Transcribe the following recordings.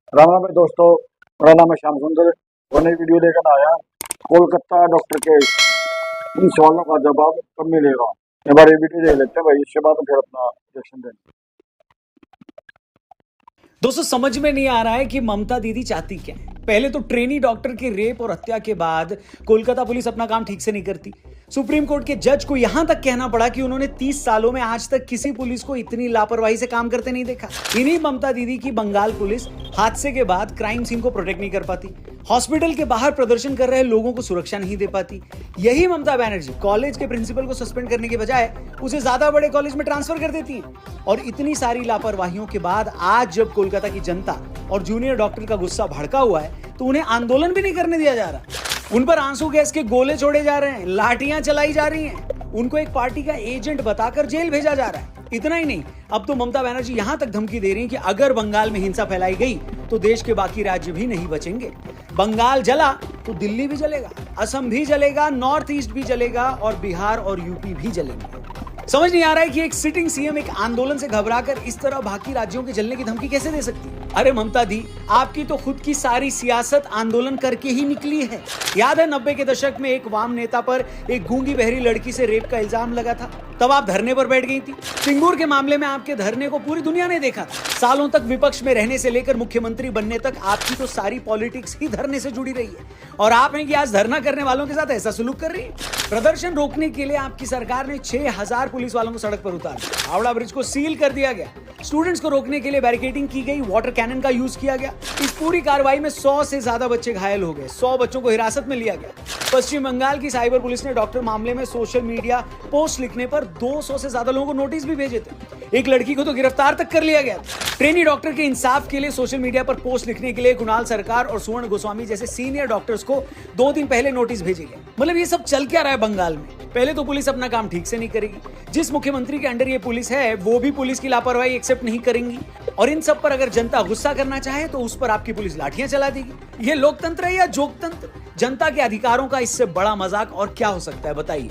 राम राम भाई दोस्तों, मेरा नाम है श्याम सुंदर और नई वीडियो लेकर आया। कोलकाता डॉक्टर के इन सवालों का जवाब कब मिलेगा। एक बार ये वीडियो देख लेते हैं भाई, इसके बाद फिर अपना रिएक्शन देंगे। दोस्तों समझ में नहीं आ रहा है कि ममता दीदी चाहती क्या है। पहले तो ट्रेनी डॉक्टर के रेप और हत्या के बाद कोलकाता पुलिस अपना काम ठीक से नहीं करती। सुप्रीम कोर्ट के जज को यहां तक कहना पड़ा कि उन्होंने 30 सालों में आज तक किसी पुलिस को इतनी लापरवाही से काम करते नहीं देखा। इन्हीं ममता दीदी की बंगाल पुलिस हादसे के बाद क्राइम सीन को प्रोटेक्ट नहीं कर पाती, हॉस्पिटल के बाहर प्रदर्शन कर रहे लोगों को सुरक्षा नहीं दे पाती। यही ममता बनर्जी कॉलेज के प्रिंसिपल को सस्पेंड करने के बजाय उसे ज्यादा बड़े कॉलेज में ट्रांसफर कर देती है। और इतनी सारी लापरवाहियों के बाद आज जब कोलकाता की जनता और जूनियर डॉक्टर का गुस्सा भड़का हुआ है तो उन्हें आंदोलन भी नहीं करने दिया जा रहा। उन पर आंसू गैस के गोले छोड़े जा रहे हैं, लाठियां चलाई जा रही हैं, उनको एक पार्टी का एजेंट बताकर जेल भेजा जा रहा है। इतना ही नहीं, अब तो ममता बनर्जी यहां तक धमकी दे रही हैं कि अगर बंगाल में हिंसा फैलाई गई तो देश के बाकी राज्य भी नहीं बचेंगे। बंगाल जला तो दिल्ली भी जलेगा, असम भी जलेगा, नॉर्थ ईस्ट भी जलेगा और बिहार और यूपी भी जलेंगे। समझ नहीं आ रहा है कि एक सिटिंग सीएम एक आंदोलन से घबराकर इस तरह बाकी राज्यों के जलने की धमकी कैसे दे सकती है। अरे ममता दी, आपकी तो खुद की सारी सियासत आंदोलन करके ही निकली है। याद है 90 के दशक में एक वाम नेता पर एक गूंगी बहरी लड़की से रेप का इल्जाम लगा था, तब आप धरने पर बैठ गई थी। सिंगूर के मामले में आपके धरने को पूरी दुनिया ने देखा था। सालों तक विपक्ष में रहने से लेकर मुख्यमंत्री बनने तक आपकी तो सारी पॉलिटिक्स ही धरने से जुड़ी रही है। और आप हैं कि आज धरना करने वालों के साथ ऐसा सलूक कर रही है। प्रदर्शन रोकने के लिए आपकी सरकार ने 6000 पुलिस वालों को सड़क पर उतार दिया, हावड़ा ब्रिज को सील कर दिया गया, स्टूडेंट्स को रोकने के लिए बैरिकेडिंग की गई, वाटर कैनन का यूज किया गया। इस पूरी कार्रवाई में 100 से ज्यादा बच्चे घायल हो गए, 100 बच्चों को हिरासत में लिया गया। पश्चिम बंगाल की साइबर पुलिस ने डॉक्टर मामले में सोशल मीडिया पोस्ट लिखने पर 200 से ज्यादा लोगों को नोटिस भी भेजे थे। एक लड़की को तो गिरफ्तार तक कर लिया गया था। ट्रेनी डॉक्टर के इंसाफ के लिए सोशल मीडिया पर पोस्ट लिखने के लिए कुणाल सरकार और सुवर्ण गोस्वामी जैसे सीनियर डॉक्टर्स को 2 दिन पहले नोटिस भेजे गए। मतलब ये सब चल क्या रहा है बंगाल में। पहले तो पुलिस अपना काम ठीक से नहीं करेगी, जिस मुख्यमंत्री के अंडर ये पुलिस है वो भी पुलिस की लापरवाही एक्सेप्ट नहीं करेंगी, और इन सब पर अगर जनता गुस्सा करना चाहे तो उस पर आपकी पुलिस लाठियां चला देगी। ये लोकतंत्र है या जोकतंत्र? जनता के अधिकारों का इससे बड़ा मजाक और क्या हो सकता है, बताइए।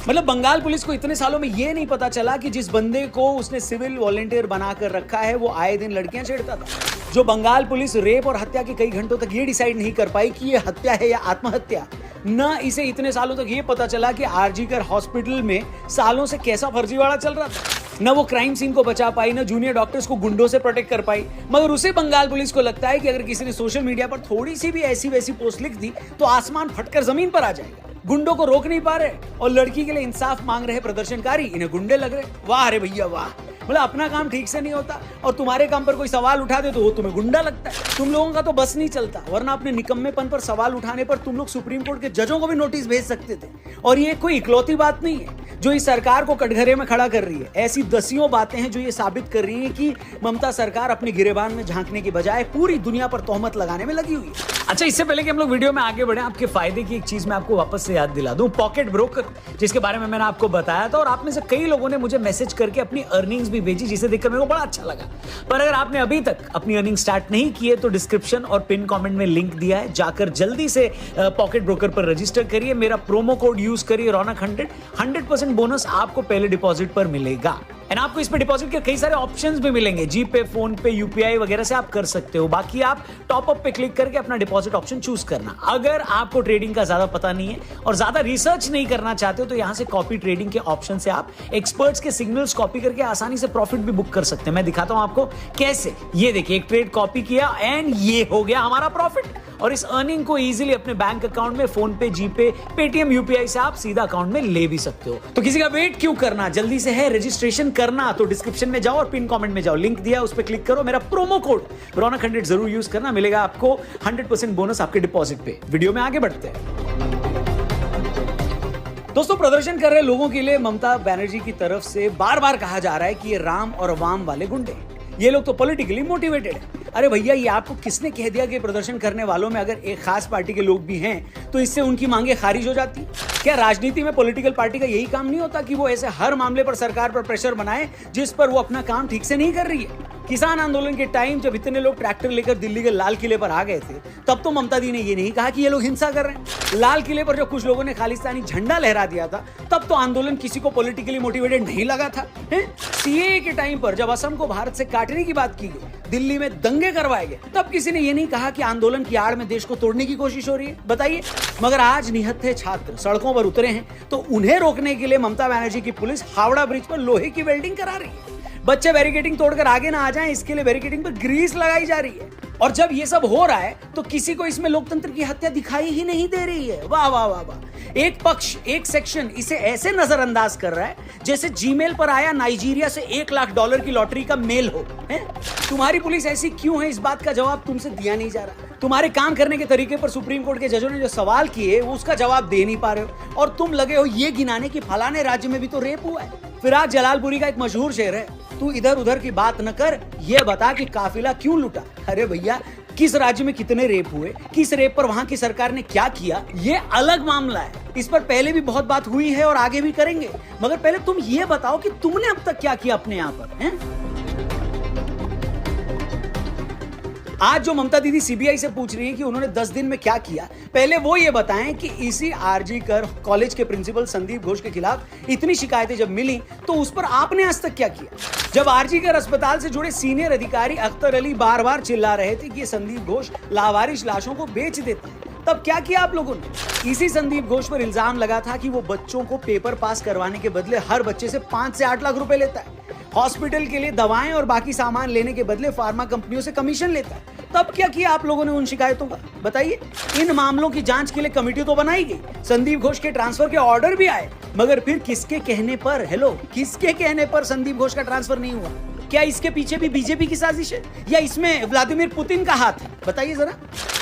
मतलब बंगाल पुलिस को इतने सालों में ये नहीं पता चला कि जिस बंदे को उसने सिविल वॉलंटियर बनाकर रखा है वो आए दिन लड़कियां छेड़ता था। जो बंगाल पुलिस रेप और हत्या के कई घंटों तक ये डिसाइड नहीं कर पाई कि ये हत्या है या आत्महत्या, न इसे इतने सालों तक ये पता चला कि आरजीकर हॉस्पिटल में सालों से कैसा फर्जीवाड़ा चल रहा था। न वो क्राइम सीन को बचा पाई, न जूनियर डॉक्टर्स को गुंडों से प्रोटेक्ट कर पाई। मगर उसे बंगाल पुलिस को लगता है कि अगर किसी ने सोशल मीडिया पर थोड़ी सी भी ऐसी वैसी पोस्ट लिख दी तो आसमान फटकर जमीन पर आ जाएगा। गुंडों को रोक नहीं पा रहे और लड़की के लिए इंसाफ मांग रहे प्रदर्शनकारी इन्हें गुंडे लग रहे। वाह रे भैया वाह। मतलब अपना काम ठीक से नहीं होता और तुम्हारे काम पर कोई सवाल उठा दे तो वो तुम्हें गुंडा लगता है। तुम लोगों का तो बस नहीं चलता, वरना अपने निकम्मेपन पर सवाल उठाने पर तुम लोग सुप्रीम कोर्ट के जजों को भी नोटिस भेज सकते थे। और ये कोई इकलौती बात नहीं है जो इस सरकार को कटघरे में खड़ा कर रही है। ऐसी दसियों बातें हैं जो ये साबित कर रही है कि ममता सरकार अपने गिरेबान में झांकने के बजाय पूरी दुनिया पर तोहमत लगाने में लगी हुई है। अच्छा, इससे पहले कि हम लोग वीडियो में आगे बढ़े, आपके फायदे की एक चीज मैं आपको वापस से याद दिला दूं। पॉकेट ब्रोकर, जिसके बारे में मैंने आपको बताया था और आप में से कई लोगों ने मुझे मैसेज करके अपनी अर्निंग्स भी भेजी, जिसे देखकर मेरे को बड़ा अच्छा लगा। पर अगर आपने अभी तक अपनी अर्निंग स्टार्ट नहीं की है तो डिस्क्रिप्शन और पिन कमेंट में लिंक दिया है, जाकर जल्दी से पॉकेट ब्रोकर पर रजिस्टर करिए। मेरा प्रोमो कोड यूज करिए रौनक 100% बोनस आपको पहले डिपॉजिट पर मिलेगा। एंड आपको इस पे डिपॉजिट के कई सारे ऑप्शंस भी मिलेंगे, जीपे, फोन पे, यूपीआई वगैरह से आप कर सकते हो। बाकी आप टॉप अप पे क्लिक करके अपना डिपॉजिट ऑप्शन चूज करना। अगर आपको ट्रेडिंग का ज्यादा पता नहीं है और ज्यादा रिसर्च नहीं करना चाहते हो तो यहां से कॉपी ट्रेडिंग के ऑप्शन से आप एक्सपर्ट्स के सिग्नल्स कॉपी करके आसानी से प्रॉफिट भी बुक कर सकते हैं। मैं दिखाता हूं आपको कैसे। ये देखिए, एक ट्रेड कॉपी किया एंड ये हो गया हमारा प्रॉफिट। और इस अर्निंग को इजीली अपने बैंक अकाउंट में, फोन पे, जीपे, पेटीएम, यूपीआई से आप सीधा अकाउंट में ले भी सकते हो। तो किसी का वेट क्यों करना, जल्दी से है रजिस्ट्रेशन करना तो डिस्क्रिप्शन में जाओ और पिन कमेंट में जाओ, लिंक दिया उस पर क्लिक करो। मेरा प्रोमो कोड रौनक 100 जरूर यूज करना, मिलेगा आपको 100% बोनस आपके डिपॉजिट पे। वीडियो में आगे बढ़ते हैं। दोस्तों, प्रदर्शन कर रहे लोगों के लिए ममता बनर्जी की तरफ से बार बार कहा जा रहा है कि ये राम और अवाम वाले गुंडे, ये लोग तो पॉलिटिकली मोटिवेटेड है। अरे भैया, ये आपको किसने कह दिया कि प्रदर्शन करने वालों में अगर एक खास पार्टी के लोग भी हैं तो इससे उनकी मांगे खारिज हो जाती? क्या राजनीति में पॉलिटिकल पार्टी का यही काम नहीं होता कि वो ऐसे हर मामले पर सरकार पर प्रेशर बनाए जिस पर वो अपना काम ठीक से नहीं कर रही है? किसान आंदोलन के टाइम जब इतने लोग ट्रैक्टर लेकर दिल्ली के लाल किले पर आ गए थे, तब तो ममता दी ने ये नहीं कहा कि ये लोग हिंसा कर रहे हैं। लाल किले पर जब कुछ लोगों ने खालिस्तानी झंडा लहरा दिया था, तब तो आंदोलन किसी को पॉलिटिकली मोटिवेटेड नहीं लगा था। सीएए के टाइम पर जब असम को भारत से काटने की बात की गई, दिल्ली में दंगे करवाए गए, तब किसी ने ये नहीं कहा कि आंदोलन की आड़ में देश को तोड़ने की कोशिश हो रही है। बताइए। मगर आज निहत्थे छात्र सड़कों पर उतरे हैं, तो उन्हें रोकने के लिए ममता बनर्जी की पुलिस हावड़ा ब्रिज पर लोहे की वेल्डिंग करा रही है। बच्चे बैरिकेडिंग तोड़कर आगे ना आ जाएं, इसके लिए बैरिकेडिंग पर ग्रीस लगाई जा रही है। और जब ये सब हो रहा है तो किसी को इसमें लोकतंत्र की हत्या दिखाई ही नहीं दे रही है। वाह वाह वाह वाह। एक पक्ष, एक सेक्शन इसे ऐसे नजरअंदाज कर रहा है जैसे जीमेल पर आया नाइजीरिया से $1 लाख की लॉटरी का मेल हो। तुम्हारी पुलिस ऐसी क्यों है, इस बात का जवाब तुमसे दिया नहीं जा रहा। तुम्हारे काम करने के तरीके पर सुप्रीम कोर्ट के जजों ने जो सवाल किए वो उसका जवाब दे नहीं पा रहे हो, और तुम लगे हो ये गिनाने की फलाने राज्य में भी तो रेप हुआ है। फिराज जलालपुरी का एक मशहूर शेर है, तू इधर उधर की बात न कर, ये बता कि काफिला क्यों लुटा। अरे भैया, किस राज्य में कितने रेप हुए, किस रेप पर वहां की सरकार ने क्या किया, ये अलग मामला है। इस पर पहले भी बहुत बात हुई है और आगे भी करेंगे, मगर पहले तुम ये बताओ कि तुमने अब तक क्या किया अपने यहाँ पर, हैं? आज जो ममता दीदी सीबीआई से पूछ रही है कि उन्होंने 10 दिन में क्या किया, पहले वो ये बताएं कि इसी आरजी कर कॉलेज के प्रिंसिपल संदीप घोष के खिलाफ इतनी शिकायतें जब मिली तो उस पर आपने आज तक क्या किया। जब आरजी कर अस्पताल से जुड़े सीनियर अधिकारी अख्तर अली बार बार चिल्ला रहे थे कि ये संदीप घोष लावारिश लाशों को बेच देता है, तब क्या किया आप लोगों ने। इसी संदीप घोष पर इल्जाम लगा था कि वो बच्चों को पेपर पास करवाने के बदले हर बच्चे से 5 से 8 लाख रुपए लेता है, हॉस्पिटल के लिए दवाएं और बाकी सामान लेने के बदले फार्मा कंपनियों से कमीशन लेता है। तब क्या किया आप लोगों ने उन शिकायतों का, बताइए। इन मामलों की जांच के लिए कमेटी तो बनाई गई, संदीप घोष के ट्रांसफर के ऑर्डर भी आए, मगर फिर किसके कहने पर, किसके कहने पर संदीप घोष का ट्रांसफर नहीं हुआ। क्या इसके पीछे भी बीजेपी की साजिश है या इसमें व्लादिमीर पुतिन का हाथ है, बताइए जरा।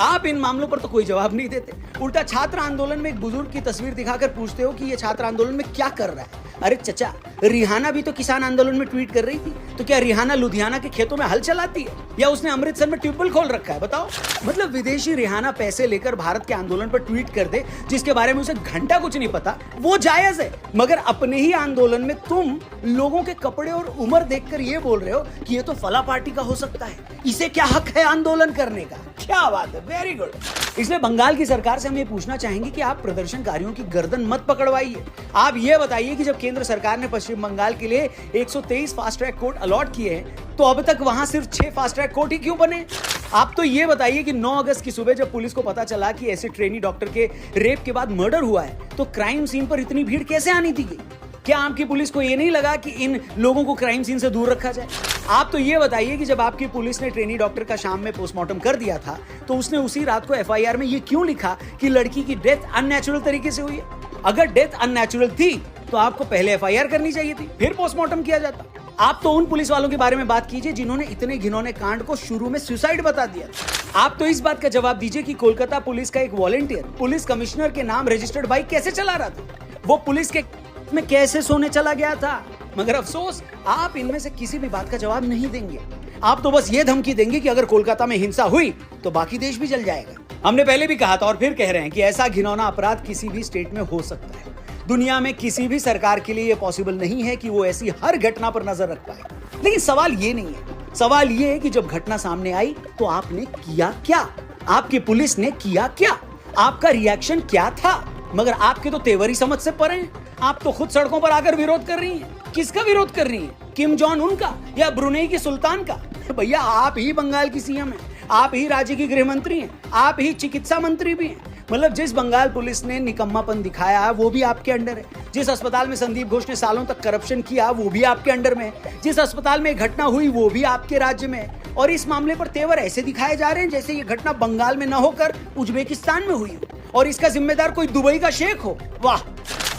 आप इन मामलों पर तो कोई जवाब नहीं देते, उल्टा छात्र आंदोलन में एक बुजुर्ग की तस्वीर दिखाकर पूछते हो कि ये छात्र आंदोलन में क्या कर रहा है। अरे चचा, रिहाना भी तो किसान आंदोलन में ट्वीट कर रही थी, तो क्या रिहाना लुधियाना के खेतों में हल चलाती है या उसने अमृतसर में ट्यूबवेल खोल रखा है, बताओ। मतलब विदेशी रिहाना पैसे लेकर भारत के आंदोलन पर ट्वीट कर दे जिसके बारे में उसे घंटा कुछ नहीं पता, वो जायज है, मगर अपने ही आंदोलन में तुम लोगों के कपड़े और उम्र देखकर ये बोल रहे हो कि ये तो फला पार्टी का हो सकता है, इसे क्या हक है आंदोलन करने का। क्या बात है, वेरी गुड। इसलिए बंगाल की सरकार से हम ये पूछना चाहेंगे कि आप प्रदर्शनकारियों की गर्दन मत पकड़वाइए। आप ये बताइए कि जब केंद्र सरकार ने पश्चिम बंगाल के लिए 123 फास्ट ट्रैक कोर्ट अलॉट किए हैं, तो अब तक वहां सिर्फ 6 फास्ट ट्रैक कोर्ट ही क्यों बने। आप तो ये बताइए कि 9 अगस्त की सुबह जब पुलिस को पता चला कि ऐसे ट्रेनी डॉक्टर के रेप के बाद मर्डर हुआ है, तो क्राइम सीन पर इतनी भीड़ कैसे आनी दी गई। क्या आपकी पुलिस को ये नहीं लगा कि इन लोगों को क्राइम सीन से दूर रखा जाए। आप तो ये बताइए कि जब आपकी पुलिस ने ट्रेनी डॉक्टर का शाम में पोस्टमार्टम कर दिया था, तो उसने उसी रात को एफआईआर में ये क्यों लिखा कि लड़की की डेथ अननेचुरल तरीके से हुई है। अगर डेथ अननेचुरल थी तो आपको पहले एफआईआर करनी चाहिए थी, फिर पोस्टमार्टम किया जाता। आप तो उन पुलिस वालों के बारे में बात कीजिए जिन्होंने इतने घिनौने कांड को शुरू में सुसाइड बता दिया। आप तो इस बात का जवाब दीजिए कि कोलकाता पुलिस का एक वॉलंटियर पुलिस कमिश्नर के नाम रजिस्टर्ड बाइक कैसे चला रहा था, वो पुलिस के में कैसे सोने चला गया था। मगर अफसोस, आप इनमें से किसी भी बात का जवाब नहीं देंगे। आप तो बस ये धमकी देंगे कि अगर कोलकाता में हिंसा हुई तो बाकी देश भी जल जाएगा। हमने पहले भी कहा था और फिर कह रहे हैं कि ऐसा घिनौना अपराध किसी भी स्टेट में हो सकता है। दुनिया में किसी भी सरकार के लिए यह पॉसिबल नहीं है कि वो ऐसी हर घटना पर नजर रख पाए। लेकिन सवाल ये नहीं है, सवाल ये है कि जब घटना सामने आई तो आपने किया क्या, आपकी पुलिस ने किया क्या, आपका रिएक्शन क्या था। मगर आपके तो तेवर ही समझ से परे हैं। आप तो खुद सड़कों पर आकर विरोध कर रही हैं। किसका विरोध कर रही हैं, किम जॉन उन का या ब्रुनेई के सुल्तान का। भैया, आप ही बंगाल की सीएम हैं, आप ही राज्य की गृह मंत्री हैं, आप ही चिकित्सा मंत्री भी हैं। मतलब जिस बंगाल पुलिस ने निकम्मापन दिखाया वो भी आपके अंडर है। जिस अस्पताल में संदीप घोष ने सालों तक करप्शन किया वो भी आपके अंडर में है। जिस अस्पताल में घटना हुई वो भी आपके राज्य में है। और इस मामले पर तेवर ऐसे दिखाए जा रहे हैं जैसे ये घटना बंगाल में न होकर उज्बेकिस्तान में हुई हो और इसका जिम्मेदार कोई दुबई का शेख हो। वाह,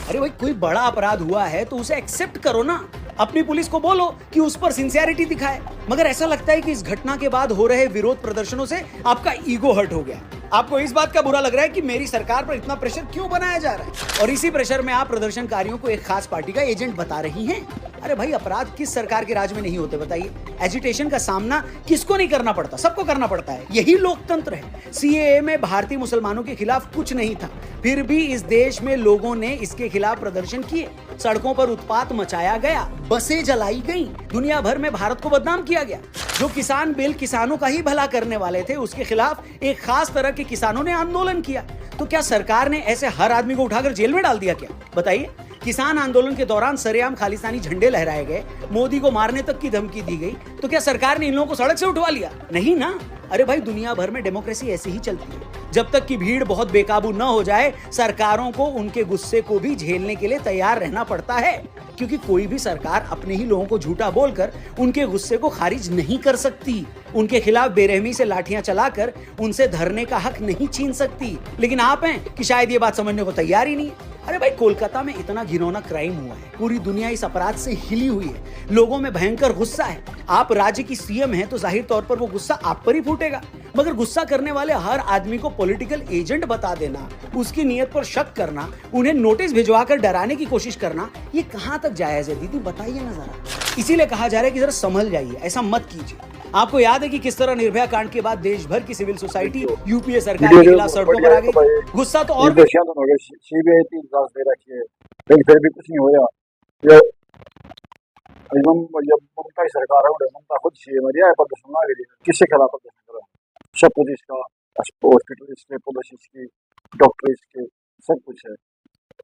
अरे भाई, कोई बड़ा अपराध हुआ है तो उसे एक्सेप्ट करो ना, अपनी पुलिस को बोलो कि उस पर सिंसियरिटी दिखाए। मगर ऐसा लगता है कि इस घटना के बाद हो रहे विरोध प्रदर्शनों से आपका ईगो हर्ट हो गया। आपको इस बात का बुरा लग रहा है कि मेरी सरकार पर इतना प्रेशर क्यों बनाया जा रहा है, और इसी प्रेशर में आप प्रदर्शनकारियों को एक खास पार्टी का एजेंट बता रही हैं। अरे भाई, अपराध किस सरकार के राज में नहीं होते बताइए? एजिटेशन का सामना किसको नहीं करना पड़ता? सबको करना पड़ता है। यही लोकतंत्र है। सीएए में भारतीय मुसलमानों के खिलाफ कुछ नहीं था, फिर भी इस देश में लोगों ने इसके खिलाफ प्रदर्शन किए, सड़कों पर उत्पात मचाया गया, बसें जलाई गई, दुनिया भर में भारत को बदनाम किया गया। जो किसान बिल किसानों का ही भला करने वाले थे, उसके खिलाफ एक खास तरह के किसानों ने आंदोलन किया। तो क्या सरकार ने ऐसे हर आदमी को उठाकर जेल में डाल दिया क्या? बताइए। किसान आंदोलन के दौरान सरेआम खालिस्तानी झंडे लहराए गए, मोदी को मारने तक की धमकी दी गई, तो क्या सरकार ने इन लोगों को सड़क से उठवा लिया? नहीं ना। अरे भाई, दुनिया भर में डेमोक्रेसी ऐसी ही चलती है। जब तक कि भीड़ बहुत बेकाबू न हो जाए, सरकारों को उनके गुस्से को भी झेलने के लिए तैयार रहना पड़ता है, क्योंकि कोई भी सरकार अपने ही लोगों को झूठा बोलकर उनके गुस्से को खारिज नहीं कर सकती, उनके खिलाफ बेरहमी से लाठियां चलाकर उनसे धरने का हक नहीं छीन सकती। लेकिन आप हैं कि शायद ये बात समझने को तैयार ही नहीं है। अरे भाई, कोलकाता में इतना घिनौना क्राइम हुआ है, पूरी दुनिया इस अपराध से हिली हुई है, लोगों में भयंकर गुस्सा है। आप राज्य की सीएम हैं तो जाहिर तौर पर वो गुस्सा आप पर ही फूटेगा, मगर गुस्सा करने वाले हर आदमी को पॉलिटिकल एजेंट बता देना, उसकी नीयत पर शक करना, उन्हें नोटिस भिजवाकर डराने की कोशिश करना, ये कहां तक जायज है? दीदी बताइए ना जरा। इसीलिए कहा जा रहा है कि जरा संभल जाइए, ऐसा मत कीजिए। आपको याद है कि किस तरह निर्भया कांड के बाद देश भर की सिविल सोसाइटी यूपीए सरकार के खिलाफ सड़कों पर आ गई। गुस्सा तो और सीबीआई 3 साल दे रखी है, लेकिन फिर भी कुछ नहीं होया। ये ममता की सरकार है, ममता खुद सीएम है, प्रदर्शन ना करिए, किसके खिलाफ प्रदर्शन करो? सब कुछ इसका, हॉस्पिटल इसके, पुलिस इसकी, डॉक्टर इसके, सब कुछ है।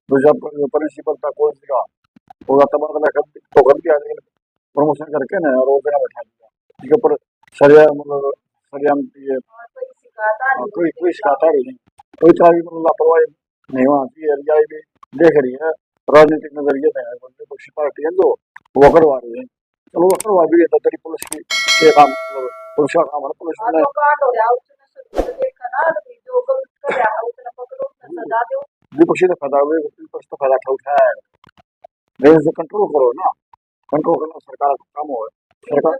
तो जब प्रिंसिपल था कॉलेज का, वो तबादला कर दिया, लेकिन प्रमोशन करके ना रोज जगह बैठा दिया, इसके ऊपर सरियाम ये कोई शिकायत ही नहीं, कोई तरह की मतलब लापरवाही नहीं होना चाहिए। रियाई भी देख रही है, राजनीतिक नजरिए से है, विपक्षी पार्टी है जो वो करवा रही है, चलो वो करवा भी है, तेरी पुलिस की के काम, पुलिस का काम है, पुलिस ने विपक्षी तो फायदा हुए, विपक्ष तो फायदा उठाया है, लेकिन उसे कंट्रोल करो ना, कंट्रोल करना सरकार का काम हो। सरकार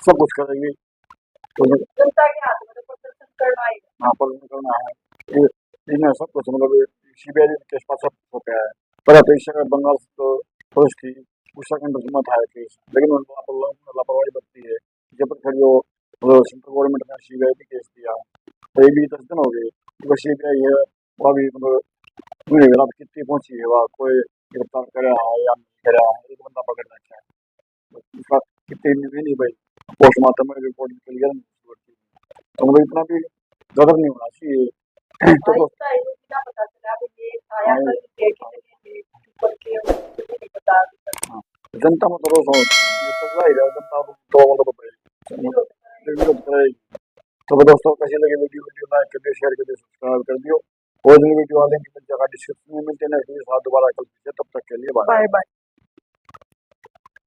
सब कुछ करेगी, तो हाँ प्रदर्शन करना है, इसमें सब कुछ मतलब सीबीआई केस पास सब हो गया है। पर तो इससे बंगाल तो पुलिस थी, उसका मत है केस, लेकिन लापरवाही बरती है। जब तक जो सेंट्रल गवर्नमेंट ने सीबीआई भी केस दिया, तो ये भी 10 दिन हो गए, जो सीबीआई है वह भी मतलब अब कितनी पहुंची है, वह कोई गिरफ्तार करा है या नहीं करा है, एक बंदा पकड़ रखा है, उसका कितनी भी नहीं भाई, पोस्टमार्टम में रिपोर्ट निकल गया, तो मतलब इतना भी गदर नहीं होना चाहिए। तो जनता में तो रोज हो, ये तो जाहिर है, जनता तो विरोध करेगी। तो दोस्तों, कैसी लगी वीडियो लाइक कर दियो, शेयर कर दियो, सब्सक्राइब कर दियो, और वीडियो वाले की जगह डिस्क्रिप्शन में मिलते हैं, दोबारा कल, तब तक के लिए बाय बाय।